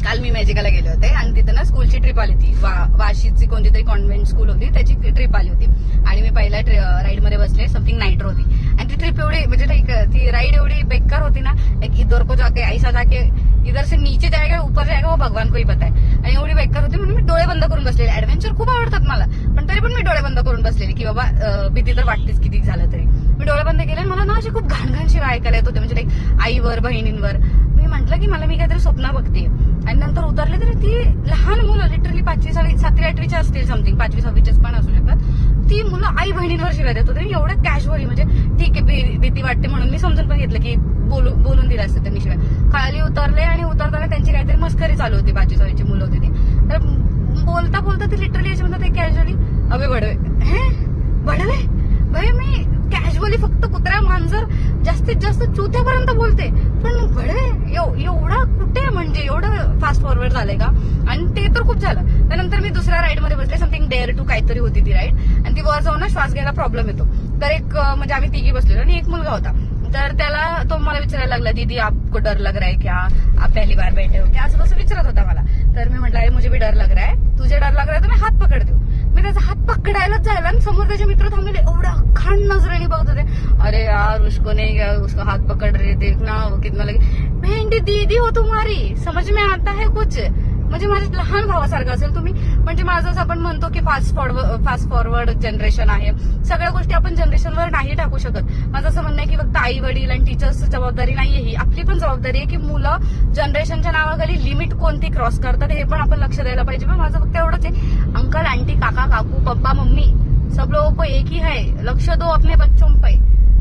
काल मी मॅजिकाला गेले होते आणि तिथं ना स्कूलची ट्रिप आली ती वाशीची कोणती तरी कॉन्व्हेंट स्कूल होती, त्याची ट्रिप आली होती आणि मी पहिल्या राईड मध्ये बसले, समथिंग नायट्रो होती आणि ती ट्रिप एवढी म्हणजे ती राईड एवढी बेकार होती ना, एक इधर को जाके ऐसा जाके इधर से नीचे जाएगा ऊपर जाएगा वो भगवान को ही पता है, आणि एवढी बेकार होती म्हणून मी डोळे बंद करून बसलेले. ऍडव्हेंचर खूप आवडतात मला, पण तरी पण मी डोळे बंद करून बसलेली की बाबा भीती तर वाटतेच किती झालं तरी. मी डोळे बंद केले आणि मला ना अशी खूप घाण शिवाय ऐकायला येत होते, म्हणजे लाईक आईवर बहिणींवर. मी म्हटलं की मला मी काहीतरी स्वप्न बघते आणि नंतर उतरले तरी ती लहान मुलं लिटरली 5वी 6वी 7वी 8वीचे असतील, समथिंग 5वी 6वीचेच पण असू शकतात, ती मुलं आई बहिणींवर शिवाय देत होते. एवढं कॅज्युअली, म्हणजे ठीक आहे भीती वाटते म्हणून मी समजून पण घेतलं की बोलून दिलं असतं त्यांनी शिवाय. खाली उतरले आणि उतरताना त्यांची काहीतरी मस्करी चालू होती, 5वी 6वीची मुलं होती ती. तर बोलता बोलता ती लिटरली याच्या म्हणतात कॅज्युअली अबे बडवे हे बडवे भाई, मी कॅज्युअली फक्त कुत्र्या मांजर जास्तीत जास्त चुत्यापर्यंत बोलते, पण बडवे एवढा कुठे, म्हणजे एवढं फास्ट फॉरवर्ड झालंय का? आणि ते तर खूप झालं. त्यानंतर मी दुसऱ्या राईड मध्ये बसले, समथिंग डेअर टू काहीतरी होती ती राईड, आणि ती वर जाऊन ना श्वास घ्यायला प्रॉब्लेम येतो. तर एक म्हणजे आम्ही तिघी बसलेलो आणि एक मुलगा होता, तर त्याला तो मला विचारायला लागला दीदी आपको डर लग रहा है क्या, आप पहली बार बैठे हो क्या, असं विचारत होता मला. तर मी म्हटलं अरे मुझे भी डर लग रहा है, तुझे डर लग रहा है तो मैं हात पकड देऊ. मी त्याचा हात पकडायलाच जायला आणि समोर त्याचे मित्र थांबलेले एवढा खाण नजरेने बघत होते. अरे यार उसको नहीं गया, उसको हाथ पकड़ रहे देखना वो कितना लगे. भेंडी दीदी हो तुम्हारी, समझ में आता है कुछ, म्हणजे माझ्या लहान भावासारखं असेल तुम्ही. म्हणजे माझं असं आपण म्हणतो की फास्ट फॉरवर्ड जनरेशन आहे, सगळ्या गोष्टी आपण जनरेशनवर नाही टाकू शकत. माझं असं म्हणणं आहे की फक्त आई वडील आणि टीचर्स जबाबदारी नाहीये, ही आपली पण जबाबदारी आहे की मुलं जनरेशनच्या नावाखाली लिमिट कोणती क्रॉस करतात हे पण आपण लक्ष द्यायला पाहिजे. पण माझं फक्त एवढंच आहे, अंकल आंटी काका काकू पप्पा मम्मी सब लोगों को एक ही है, लक्ष्य दो अपने बच्चों पे,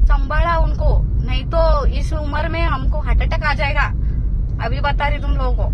संभाला उनको, नहीं तो इस उम्र में हमको हार्ट अटैक आ जाएगा. अभी बता रही तुम लोगों को.